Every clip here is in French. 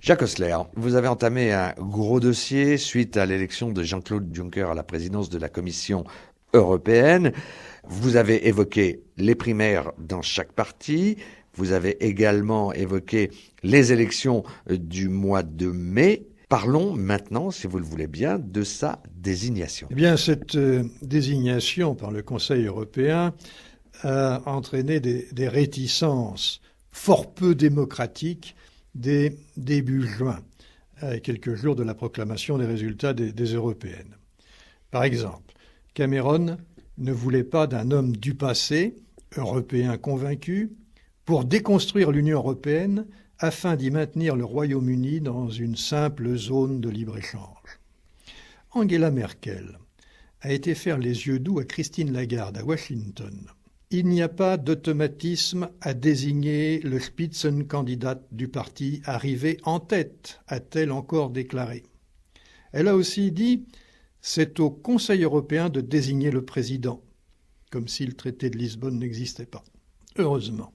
Jacques Osler, vous avez entamé un gros dossier suite à l'élection de Jean-Claude Juncker à la présidence de la Commission européenne. Vous avez évoqué les primaires dans chaque parti. Vous avez également évoqué les élections du mois de mai. Parlons maintenant, si vous le voulez bien, de sa désignation. Eh bien, cette désignation par le Conseil européen a entraîné des réticences fort peu démocratiques dès début juin, à quelques jours de la proclamation des résultats des européennes. Par exemple, Cameron ne voulait pas d'un homme du passé, européen convaincu, pour déconstruire l'Union européenne afin d'y maintenir le Royaume-Uni dans une simple zone de libre-échange. Angela Merkel a été faire les yeux doux à Christine Lagarde à Washington. Il n'y a pas d'automatisme à désigner le Spitzenkandidat du parti arrivé en tête, a-t-elle encore déclaré. Elle a aussi dit « c'est au Conseil européen de désigner le président », comme si le traité de Lisbonne n'existait pas. Heureusement,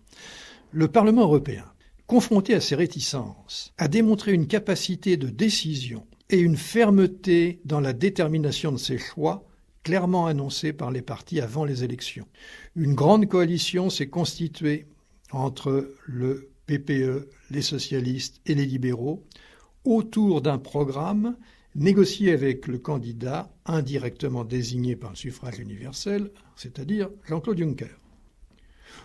le Parlement européen, confronté à ces réticences, a démontré une capacité de décision et une fermeté dans la détermination de ses choix, clairement annoncé par les partis avant les élections. Une grande coalition s'est constituée entre le PPE, les socialistes et les libéraux autour d'un programme négocié avec le candidat indirectement désigné par le suffrage universel, c'est-à-dire Jean-Claude Juncker.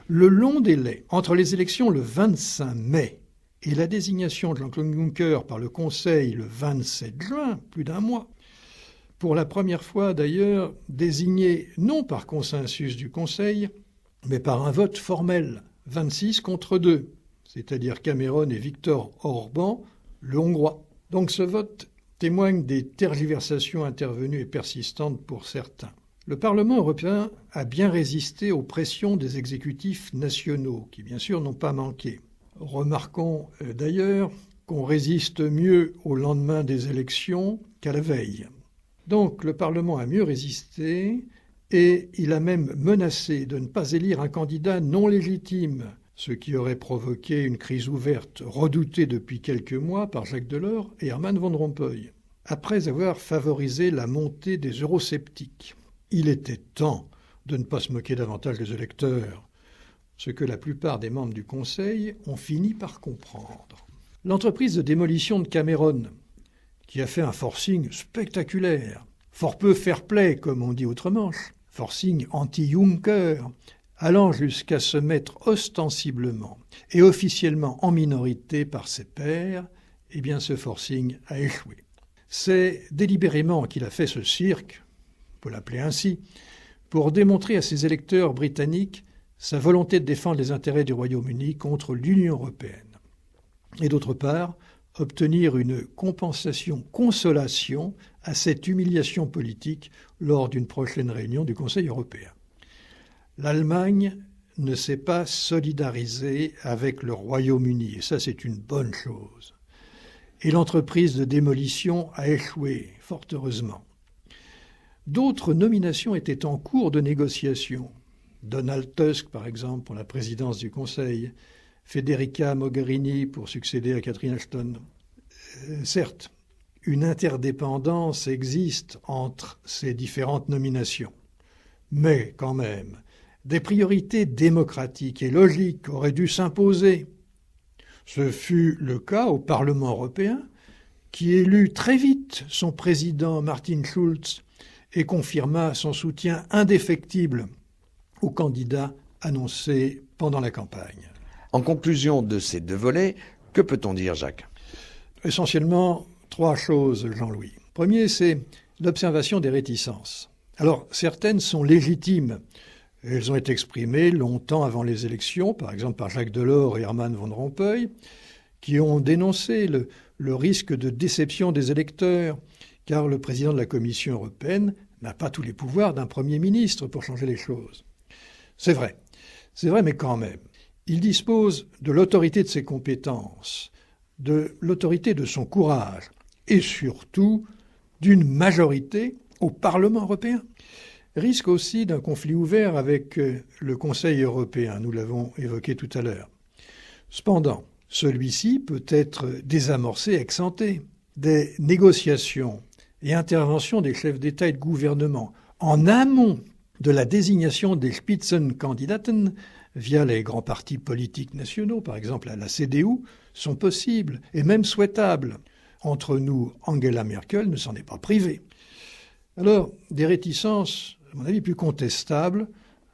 Le long délai entre les élections le 25 mai et la désignation de Jean-Claude Juncker par le Conseil le 27 juin, plus d'un mois, pour la première fois d'ailleurs désigné non par consensus du Conseil, mais par un vote formel, 26 contre 2, c'est-à-dire Cameron et Viktor Orban, le Hongrois. Donc ce vote témoigne des tergiversations intervenues et persistantes pour certains. Le Parlement européen a bien résisté aux pressions des exécutifs nationaux, qui bien sûr n'ont pas manqué. Remarquons d'ailleurs qu'on résiste mieux au lendemain des élections qu'à la veille. Donc le Parlement a mieux résisté et il a même menacé de ne pas élire un candidat non légitime, ce qui aurait provoqué une crise ouverte redoutée depuis quelques mois par Jacques Delors et Herman Van Rompuy, après avoir favorisé la montée des eurosceptiques. Il était temps de ne pas se moquer davantage des électeurs, ce que la plupart des membres du Conseil ont fini par comprendre. L'entreprise de démolition de Cameron, qui a fait un forcing spectaculaire, fort peu fair-play, comme on dit outre-Manche, forcing anti-Juncker, allant jusqu'à se mettre ostensiblement et officiellement en minorité par ses pairs, eh bien ce forcing a échoué. C'est délibérément qu'il a fait ce cirque, on peut l'appeler ainsi, pour démontrer à ses électeurs britanniques sa volonté de défendre les intérêts du Royaume-Uni contre l'Union européenne. Et d'autre part, obtenir une consolation à cette humiliation politique lors d'une prochaine réunion du Conseil européen. L'Allemagne ne s'est pas solidarisée avec le Royaume-Uni, et ça c'est une bonne chose. Et l'entreprise de démolition a échoué, fort heureusement. D'autres nominations étaient en cours de négociation. Donald Tusk, par exemple, pour la présidence du Conseil, Federica Mogherini pour succéder à Catherine Ashton. Certes, une interdépendance existe entre ces différentes nominations, mais quand même, des priorités démocratiques et logiques auraient dû s'imposer. Ce fut le cas au Parlement européen, qui élut très vite son président Martin Schulz et confirma son soutien indéfectible au candidat annoncé pendant la campagne. En conclusion de ces deux volets, que peut-on dire, Jacques ? Essentiellement, trois choses, Jean-Louis. Premier, c'est l'observation des réticences. Alors, certaines sont légitimes. Elles ont été exprimées longtemps avant les élections, par exemple par Jacques Delors et Herman Van Rompuy, qui ont dénoncé le risque de déception des électeurs, car le président de la Commission européenne n'a pas tous les pouvoirs d'un Premier ministre pour changer les choses. C'est vrai, mais quand même, il dispose de l'autorité de ses compétences, de l'autorité de son courage, et surtout d'une majorité au Parlement européen. Risque aussi d'un conflit ouvert avec le Conseil européen, nous l'avons évoqué tout à l'heure. Cependant, Celui-ci peut être désamorcé ex ante. Des négociations et interventions des chefs d'État et de gouvernement en amont de la désignation des Spitzenkandidaten via les grands partis politiques nationaux, par exemple à la CDU, sont possibles et même souhaitables. Entre nous, Angela Merkel ne s'en est pas privée. Alors, des réticences, à mon avis, plus contestables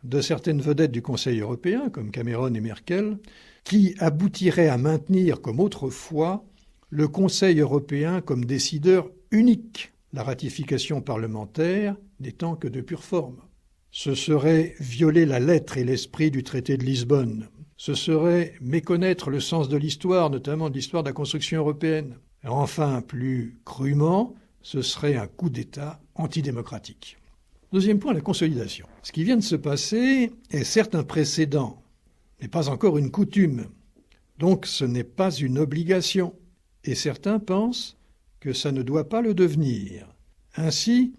de certaines vedettes du Conseil européen, comme Cameron et Merkel, qui aboutiraient à maintenir, comme autrefois, le Conseil européen comme décideur unique, la ratification parlementaire n'étant que de pure forme. Ce serait violer la lettre et l'esprit du traité de Lisbonne. Ce serait méconnaître le sens de l'histoire, notamment de l'histoire de la construction européenne. Et enfin, plus crûment, ce serait un coup d'État antidémocratique. Deuxième point, la consolidation. Ce qui vient de se passer est certes un précédent, mais pas encore une coutume. Donc ce n'est pas une obligation. Et certains pensent que ça ne doit pas le devenir. Ainsi,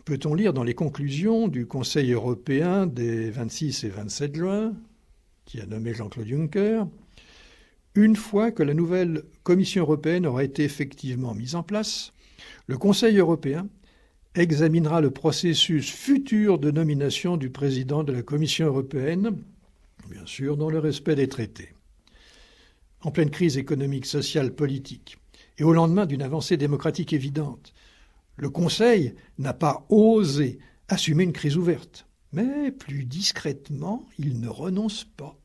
peut-on lire dans les conclusions du Conseil européen des 26 et 27 juin, qui a nommé Jean-Claude Juncker, une fois que la nouvelle Commission européenne aura été effectivement mise en place, le Conseil européen examinera le processus futur de nomination du président de la Commission européenne, bien sûr dans le respect des traités. En pleine crise économique, sociale, politique, et au lendemain d'une avancée démocratique évidente, le Conseil n'a pas osé assumer une crise ouverte. Mais plus discrètement, il ne renonce pas.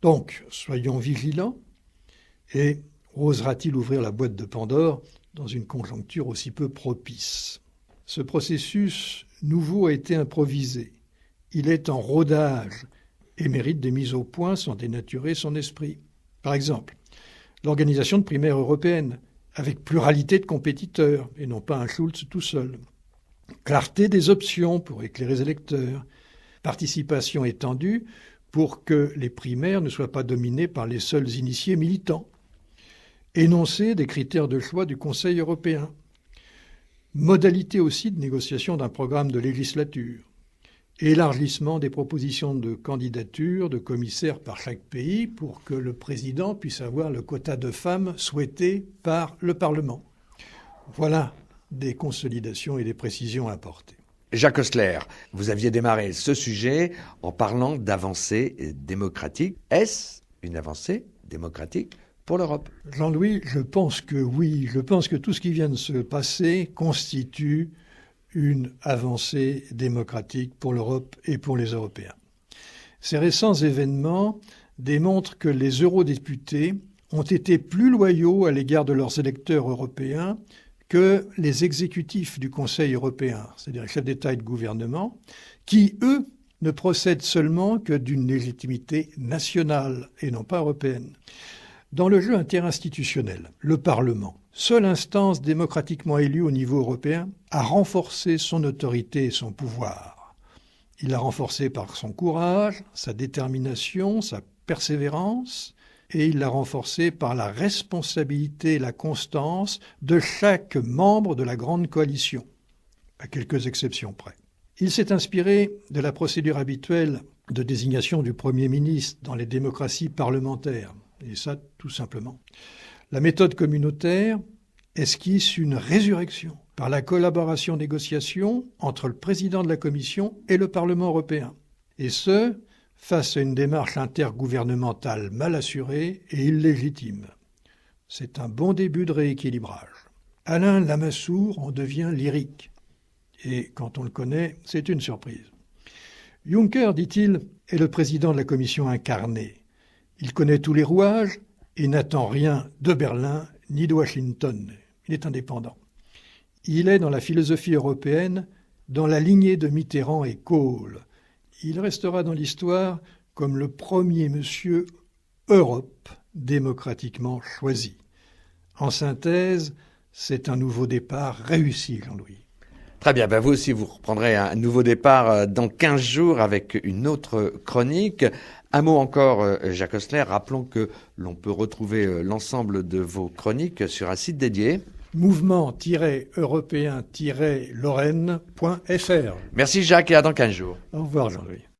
Donc, soyons vigilants. Et osera-t-il ouvrir la boîte de Pandore dans une conjoncture aussi peu propice ? Ce processus nouveau a été improvisé. Il est en rodage et mérite des mises au point sans dénaturer son esprit. Par exemple, l'organisation de primaires européennes, avec pluralité de compétiteurs, et non pas un Schulz tout seul. Clarté des options pour éclairer les électeurs. Participation étendue pour que les primaires ne soient pas dominées par les seuls initiés militants. Énoncer des critères de choix du Conseil européen. Modalité aussi de négociation d'un programme de législature. Élargissement des propositions de candidature de commissaires par chaque pays pour que le président puisse avoir le quota de femmes souhaité par le Parlement. Voilà des consolidations et des précisions à apporter. Jacques Oestler, vous aviez démarré ce sujet en parlant d'avancée démocratique. Est-ce une avancée démocratique pour l'Europe ? Jean-Louis, je pense que oui. Je pense que tout ce qui vient de se passer constitue une avancée démocratique pour l'Europe et pour les Européens. Ces récents événements démontrent que les eurodéputés ont été plus loyaux à l'égard de leurs électeurs européens que les exécutifs du Conseil européen, c'est-à-dire les chefs d'État et de gouvernement, qui, eux, ne procèdent seulement que d'une légitimité nationale et non pas européenne. Dans le jeu interinstitutionnel, le Parlement, seule instance démocratiquement élue au niveau européen, a renforcé son autorité et son pouvoir. Il l'a renforcé par son courage, sa détermination, sa persévérance, et il l'a renforcé par la responsabilité et la constance de chaque membre de la grande coalition, à quelques exceptions près. Il s'est inspiré de la procédure habituelle de désignation du Premier ministre dans les démocraties parlementaires, et ça tout simplement. La méthode communautaire esquisse une résurrection par la collaboration-négociation entre le président de la Commission et le Parlement européen, et ce, face à une démarche intergouvernementale mal assurée et illégitime. C'est un bon début de rééquilibrage. Alain Lamassoure en devient lyrique. Et quand on le connaît, c'est une surprise. Juncker, dit-il, est le président de la Commission incarné. Il connaît tous les rouages et n'attend rien de Berlin ni de Washington. Il est indépendant. Il est dans la philosophie européenne, dans la lignée de Mitterrand et Kohl. Il restera dans l'histoire comme le premier monsieur Europe démocratiquement choisi. En synthèse, c'est un nouveau départ réussi, Jean-Louis. Très bien, vous aussi vous reprendrez un nouveau départ dans 15 jours avec une autre chronique. Un mot encore, Jacques Oestler, rappelons que l'on peut retrouver l'ensemble de vos chroniques sur un site dédié. Mouvement-européen-lorraine.fr. Merci Jacques et à dans 15 jours. Au revoir Jean-Louis.